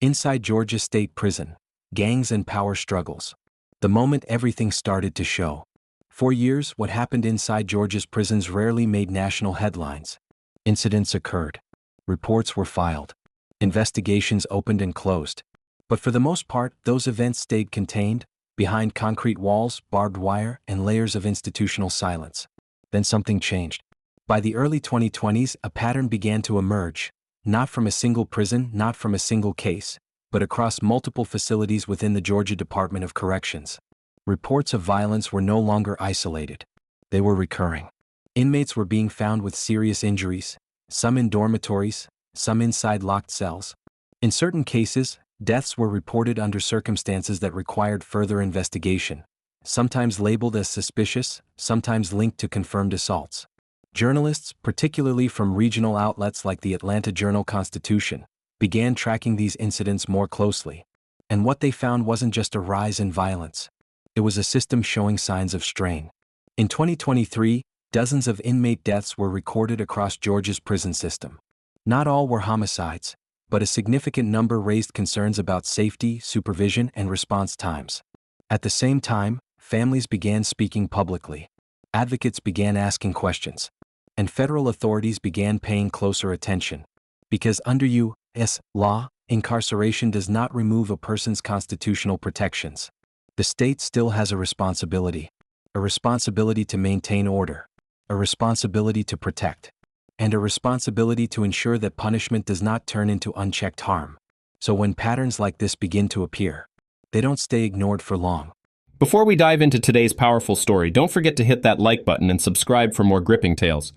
Inside Georgia State Prison, gangs and power struggles. The moment everything started to show. For years, what happened inside Georgia's prisons rarely made national headlines. Incidents occurred. Reports were filed. Investigations opened and closed. But for the most part, those events stayed contained, behind concrete walls, barbed wire, and layers of institutional silence. Then something changed. By the early 2020s, a pattern began to emerge. Not from a single prison, not from a single case, but across multiple facilities within the Georgia Department of Corrections. Reports of violence were no longer isolated. They were recurring. Inmates were being found with serious injuries, some in dormitories, some inside locked cells. In certain cases, deaths were reported under circumstances that required further investigation, sometimes labeled as suspicious, sometimes linked to confirmed assaults. Journalists, particularly from regional outlets like the Atlanta Journal-Constitution, began tracking these incidents more closely. And what they found wasn't just a rise in violence. It was a system showing signs of strain. In 2023, dozens of inmate deaths were recorded across Georgia's prison system. Not all were homicides, but a significant number raised concerns about safety, supervision, and response times. At the same time, families began speaking publicly. Advocates began asking questions. And federal authorities began paying closer attention. Because under U.S. law, incarceration does not remove a person's constitutional protections. The state still has a responsibility to maintain order, a responsibility to protect, and a responsibility to ensure that punishment does not turn into unchecked harm. So when patterns like this begin to appear, they don't stay ignored for long. Before we dive into today's powerful story, don't forget to hit that like button and subscribe for more gripping tales.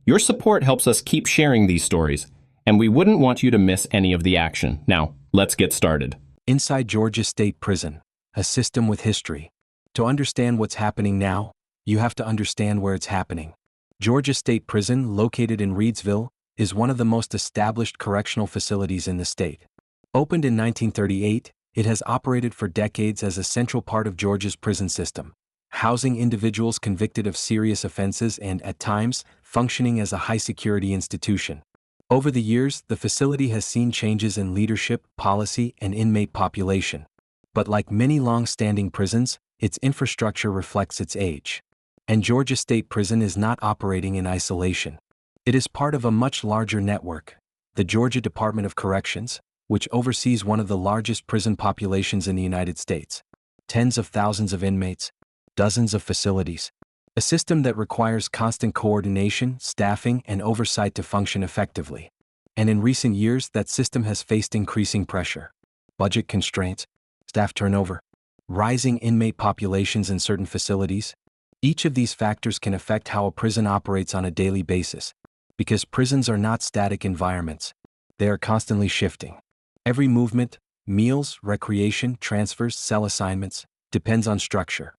Your support helps us keep sharing these stories, and we wouldn't want you to miss any of the action. Now, let's get started. Inside Georgia State Prison, a system with history. To understand what's happening now, you have to understand where it's happening. Georgia State Prison, located in Reidsville, is one of the most established correctional facilities in the state. Opened in 1938, it has operated for decades as a central part of Georgia's prison system, housing individuals convicted of serious offenses and, at times, functioning as a high-security institution. Over the years, the facility has seen changes in leadership, policy, and inmate population. But like many long-standing prisons, its infrastructure reflects its age. And Georgia State Prison is not operating in isolation. It is part of a much larger network, the Georgia Department of Corrections, which oversees one of the largest prison populations in the United States. Tens of thousands of inmates, dozens of facilities. A system that requires constant coordination, staffing, and oversight to function effectively. And in recent years, that system has faced increasing pressure. Budget constraints, staff turnover, rising inmate populations in certain facilities. Each of these factors can affect how a prison operates on a daily basis. Because prisons are not static environments. They are constantly shifting. Every movement, meals, recreation, transfers, cell assignments, depends on structure.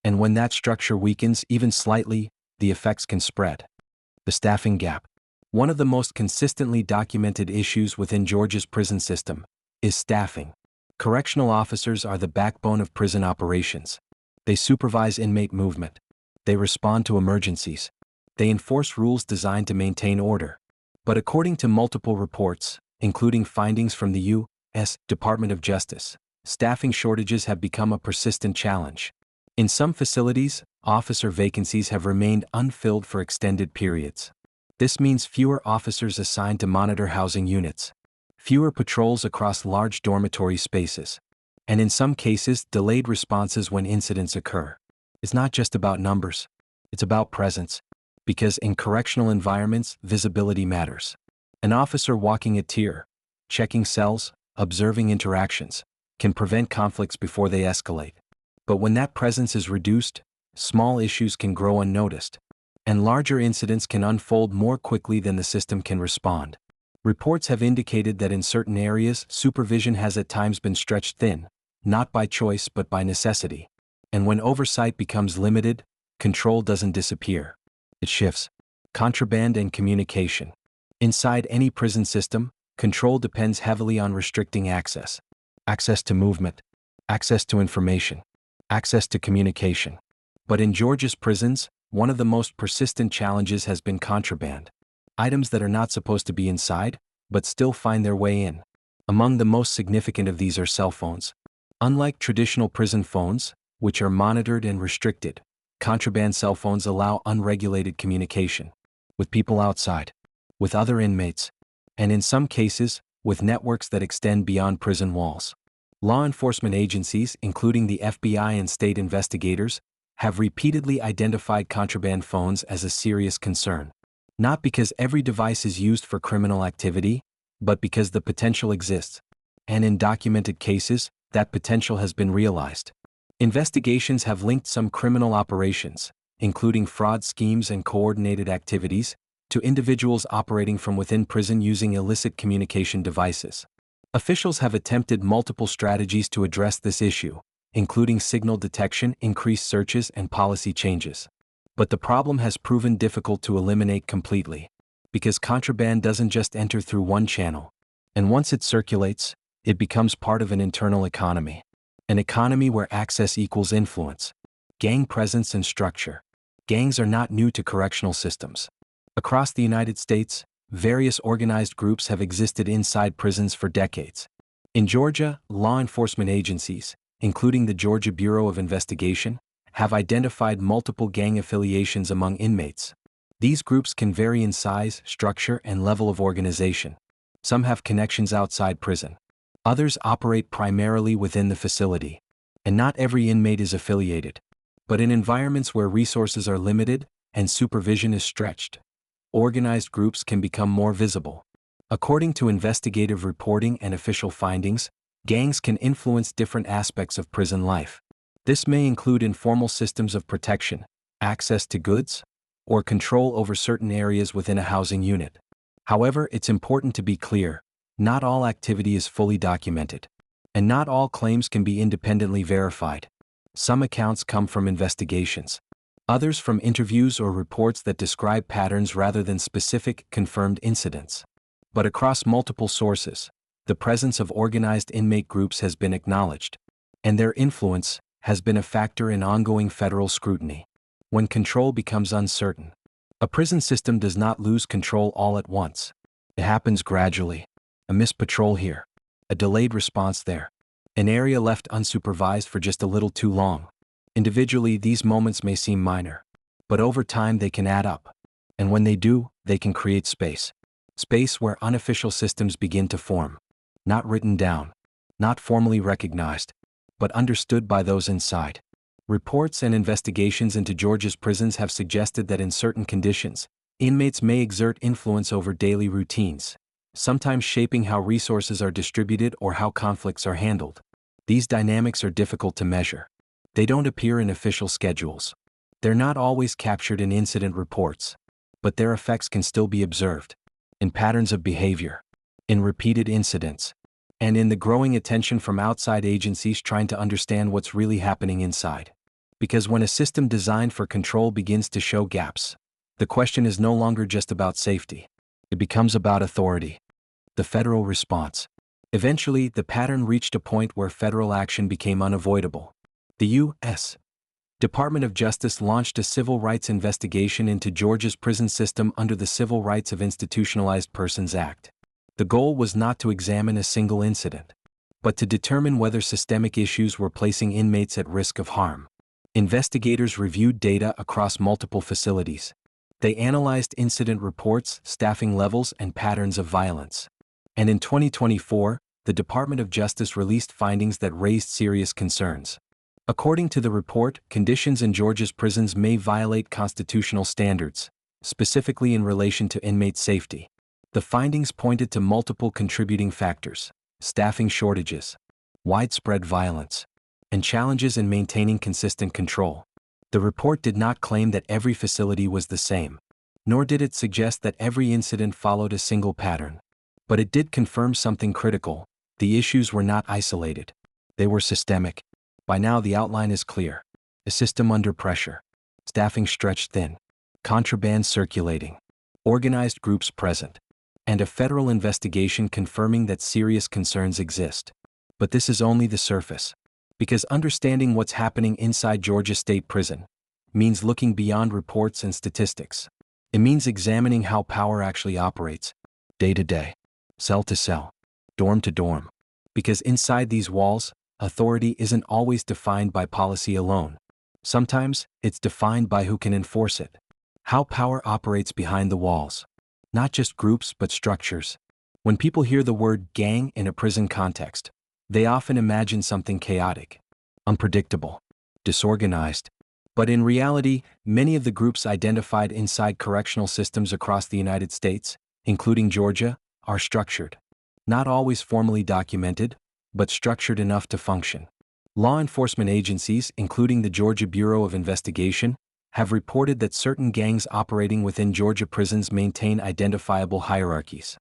And when that structure weakens even slightly, the effects can spread. The staffing gap. One of the most consistently documented issues within Georgia's prison system is staffing. Correctional officers are the backbone of prison operations. They supervise inmate movement. They respond to emergencies. They enforce rules designed to maintain order. But according to multiple reports, including findings from the U.S. Department of Justice, staffing shortages have become a persistent challenge. In some facilities, officer vacancies have remained unfilled for extended periods. This means fewer officers assigned to monitor housing units, fewer patrols across large dormitory spaces, and in some cases, delayed responses when incidents occur. It's not just about numbers, it's about presence, because in correctional environments, visibility matters. An officer walking a tier, checking cells, observing interactions, can prevent conflicts before they escalate. But when that presence is reduced, small issues can grow unnoticed, and larger incidents can unfold more quickly than the system can respond. Reports have indicated that in certain areas, supervision has at times been stretched thin, not by choice but by necessity. And when oversight becomes limited, control doesn't disappear. It shifts. Contraband and communication. Inside any prison system, control depends heavily on restricting access. Access to movement, access to information, access to communication. But in Georgia's prisons, one of the most persistent challenges has been contraband. Items that are not supposed to be inside, but still find their way in. Among the most significant of these are cell phones. Unlike traditional prison phones, which are monitored and restricted, contraband cell phones allow unregulated communication with people outside, with other inmates, and in some cases, with networks that extend beyond prison walls. Law enforcement agencies, including the FBI and state investigators, have repeatedly identified contraband phones as a serious concern. Not because every device is used for criminal activity, but because the potential exists. And in documented cases, that potential has been realized. Investigations have linked some criminal operations, including fraud schemes and coordinated activities, to individuals operating from within prison using illicit communication devices. Officials have attempted multiple strategies to address this issue, including signal detection, increased searches, and policy changes. But the problem has proven difficult to eliminate completely, because contraband doesn't just enter through one channel, and once it circulates, it becomes part of an internal economy. An economy where access equals influence, gang presence, and structure. Gangs are not new to correctional systems. Across the United States, various organized groups have existed inside prisons for decades. In Georgia, law enforcement agencies, including the Georgia Bureau of Investigation, have identified multiple gang affiliations among inmates. These groups can vary in size, structure, and level of organization. Some have connections outside prison. Others operate primarily within the facility. And not every inmate is affiliated. But in environments where resources are limited and supervision is stretched, organized groups can become more visible. According to investigative reporting and official findings, gangs can influence different aspects of prison life. This may include informal systems of protection, access to goods, or control over certain areas within a housing unit. However, it's important to be clear, not all activity is fully documented, and not all claims can be independently verified. Some accounts come from investigations, others from interviews or reports that describe patterns rather than specific, confirmed incidents. But across multiple sources, the presence of organized inmate groups has been acknowledged, and their influence has been a factor in ongoing federal scrutiny. When control becomes uncertain, a prison system does not lose control all at once. It happens gradually. A missed patrol here, a delayed response there, an area left unsupervised for just a little too long. Individually, these moments may seem minor, but over time they can add up. And when they do, they can create space. Space where unofficial systems begin to form. Not written down, not formally recognized, but understood by those inside. Reports and investigations into Georgia's prisons have suggested that in certain conditions, inmates may exert influence over daily routines, sometimes shaping how resources are distributed or how conflicts are handled. These dynamics are difficult to measure. They don't appear in official schedules. They're not always captured in incident reports, but their effects can still be observed in patterns of behavior, in repeated incidents, and in the growing attention from outside agencies trying to understand what's really happening inside. Because when a system designed for control begins to show gaps, the question is no longer just about safety. It becomes about authority. The federal response. Eventually, the pattern reached a point where federal action became unavoidable. The U.S. Department of Justice launched a civil rights investigation into Georgia's prison system under the Civil Rights of Institutionalized Persons Act. The goal was not to examine a single incident, but to determine whether systemic issues were placing inmates at risk of harm. Investigators reviewed data across multiple facilities. They analyzed incident reports, staffing levels, and patterns of violence. And in 2024, the Department of Justice released findings that raised serious concerns. According to the report, conditions in Georgia's prisons may violate constitutional standards, specifically in relation to inmate safety. The findings pointed to multiple contributing factors: staffing shortages, widespread violence, and challenges in maintaining consistent control. The report did not claim that every facility was the same, nor did it suggest that every incident followed a single pattern. But it did confirm something critical: the issues were not isolated. They were systemic. By now the outline is clear. A system under pressure, staffing stretched thin, contraband circulating, organized groups present, and a federal investigation confirming that serious concerns exist. But this is only the surface. Because understanding what's happening inside Georgia State Prison means looking beyond reports and statistics. It means examining how power actually operates, day to day, cell to cell, dorm to dorm. Because inside these walls, authority isn't always defined by policy alone. Sometimes, it's defined by who can enforce it. How power operates behind the walls. Not just groups but structures. When people hear the word gang in a prison context, they often imagine something chaotic, unpredictable, disorganized. But in reality, many of the groups identified inside correctional systems across the United States, including Georgia, are structured. Not always formally documented, but structured enough to function. Law enforcement agencies, including the Georgia Bureau of Investigation, have reported that certain gangs operating within Georgia prisons maintain identifiable hierarchies.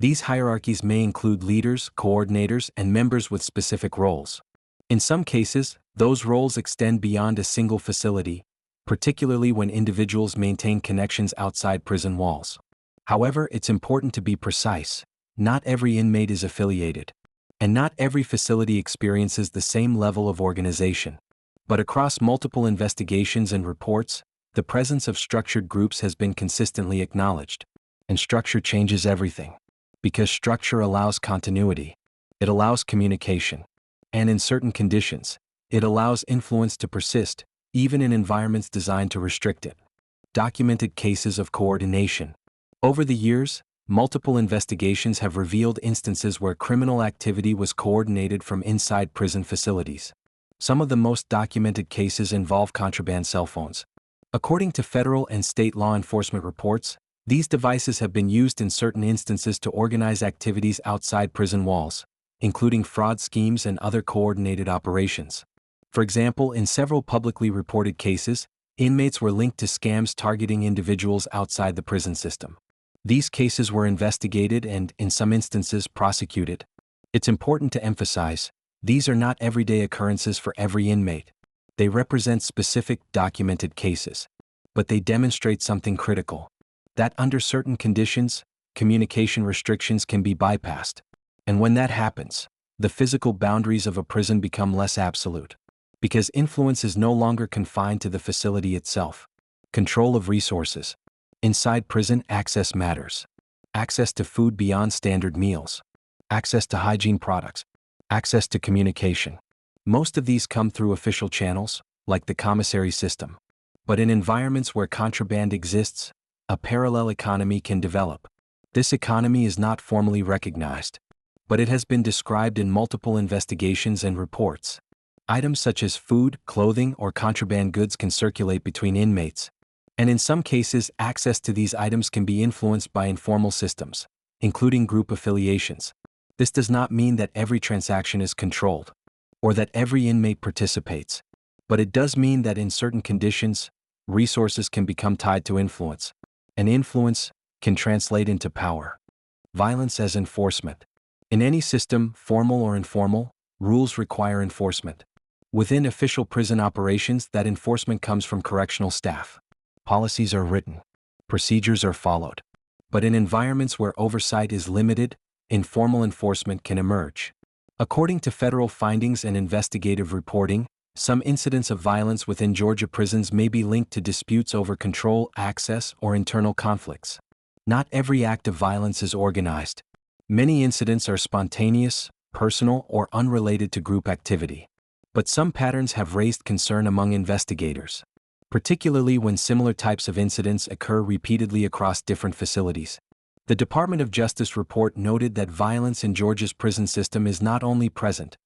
These hierarchies may include leaders, coordinators, and members with specific roles. In some cases, those roles extend beyond a single facility, particularly when individuals maintain connections outside prison walls. However, it's important to be precise. Not every inmate is affiliated, and not every facility experiences the same level of organization. But across multiple investigations and reports, the presence of structured groups has been consistently acknowledged. And structure changes everything. Because structure allows continuity. It allows communication. And in certain conditions, it allows influence to persist, even in environments designed to restrict it. Documented cases of coordination. Over the years, multiple investigations have revealed instances where criminal activity was coordinated from inside prison facilities. Some of the most documented cases involve contraband cell phones. According to federal and state law enforcement reports, these devices have been used in certain instances to organize activities outside prison walls, including fraud schemes and other coordinated operations. For example, in several publicly reported cases, inmates were linked to scams targeting individuals outside the prison system. These cases were investigated and, in some instances, prosecuted. It's important to emphasize, these are not everyday occurrences for every inmate. They represent specific, documented cases. But they demonstrate something critical. That under certain conditions, communication restrictions can be bypassed. And when that happens, the physical boundaries of a prison become less absolute. Because influence is no longer confined to the facility itself. Control of resources. Inside prison, access matters. Access to food beyond standard meals. Access to hygiene products. Access to communication. Most of these come through official channels, like the commissary system. But in environments where contraband exists, a parallel economy can develop. This economy is not formally recognized, but it has been described in multiple investigations and reports. Items such as food, clothing, or contraband goods can circulate between inmates. And in some cases, access to these items can be influenced by informal systems, including group affiliations. This does not mean that every transaction is controlled, or that every inmate participates, but it does mean that in certain conditions, resources can become tied to influence, and influence can translate into power. Violence as enforcement. In any system, formal or informal, rules require enforcement. Within official prison operations, that enforcement comes from correctional staff. Policies are written. Procedures are followed. But in environments where oversight is limited, informal enforcement can emerge. According to federal findings and investigative reporting, some incidents of violence within Georgia prisons may be linked to disputes over control, access, or internal conflicts. Not every act of violence is organized. Many incidents are spontaneous, personal, or unrelated to group activity. But some patterns have raised concern among investigators, particularly when similar types of incidents occur repeatedly across different facilities. The Department of Justice report noted that violence in Georgia's prison system is not only present,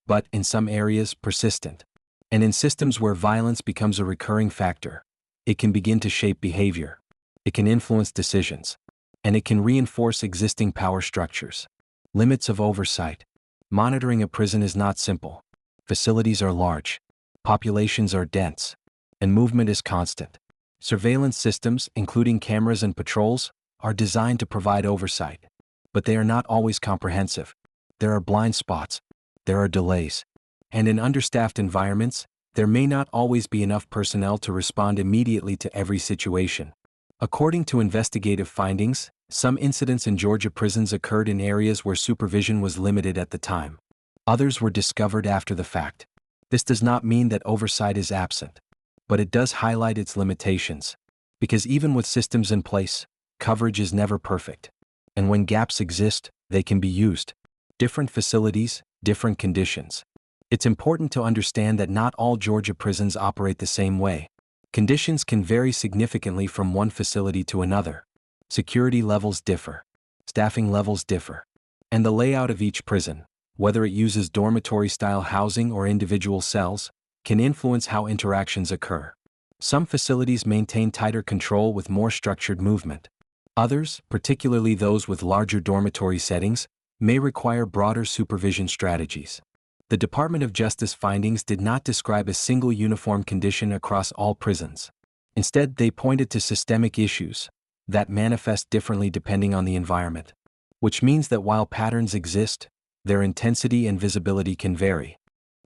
but, in some areas, persistent. And in systems where violence becomes a recurring factor, it can begin to shape behavior. It can influence decisions. And it can reinforce existing power structures. Limits of oversight. Monitoring a prison is not simple. Facilities are large. Populations are dense. And movement is constant. Surveillance systems, including cameras and patrols, are designed to provide oversight. But they are not always comprehensive. There are blind spots. There are delays. And in understaffed environments, there may not always be enough personnel to respond immediately to every situation. According to investigative findings, some incidents in Georgia prisons occurred in areas where supervision was limited at the time. Others were discovered after the fact. This does not mean that oversight is absent, but it does highlight its limitations. Because even with systems in place, coverage is never perfect. And when gaps exist, they can be used Different facilities, different conditions. It's important to understand that not all Georgia prisons operate the same way. Conditions can vary significantly from one facility to another. Security levels differ. Staffing levels differ. And the layout of each prison, whether it uses dormitory-style housing or individual cells, can influence how interactions occur. Some facilities maintain tighter control with more structured movement. Others, particularly those with larger dormitory settings, may require broader supervision strategies. The Department of Justice findings did not describe a single uniform condition across all prisons. Instead, they pointed to systemic issues that manifest differently depending on the environment, which means that while patterns exist, their intensity and visibility can vary.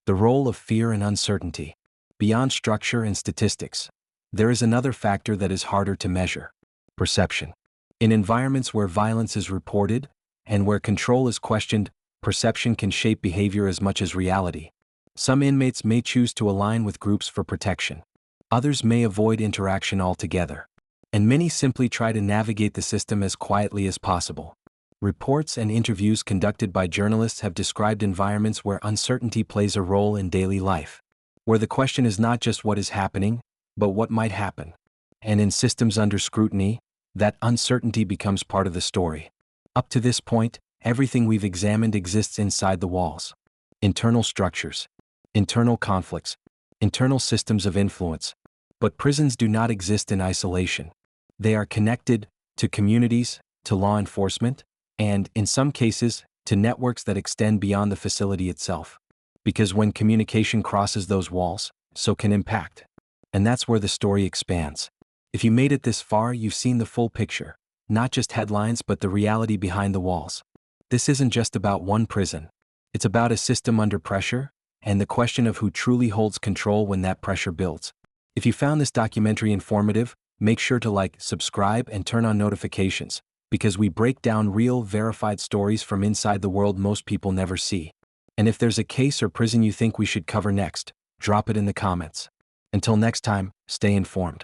The role of fear and uncertainty. Beyond structure and statistics, there is another factor that is harder to measure: perception. In environments where violence is reported and where control is questioned, perception can shape behavior as much as reality. Some inmates may choose to align with groups for protection. Others may avoid interaction altogether. And many simply try to navigate the system as quietly as possible. Reports and interviews conducted by journalists have described environments where uncertainty plays a role in daily life, where the question is not just what is happening, but what might happen. And in systems under scrutiny, that uncertainty becomes part of the story. Up to this point, everything we've examined exists inside the walls. Internal structures, internal conflicts, internal systems of influence. But prisons do not exist in isolation. They are connected to communities, to law enforcement, and, in some cases, to networks that extend beyond the facility itself. Because when communication crosses those walls, so can impact. And that's where the story expands. If you made it this far, you've seen the full picture, not just headlines but the reality behind the walls. This isn't just about one prison. It's about a system under pressure, and the question of who truly holds control when that pressure builds. If you found this documentary informative, make sure to like, subscribe, and turn on notifications, because we break down real, verified stories from inside the world most people never see. And if there's a case or prison you think we should cover next, drop it in the comments. Until next time, stay informed.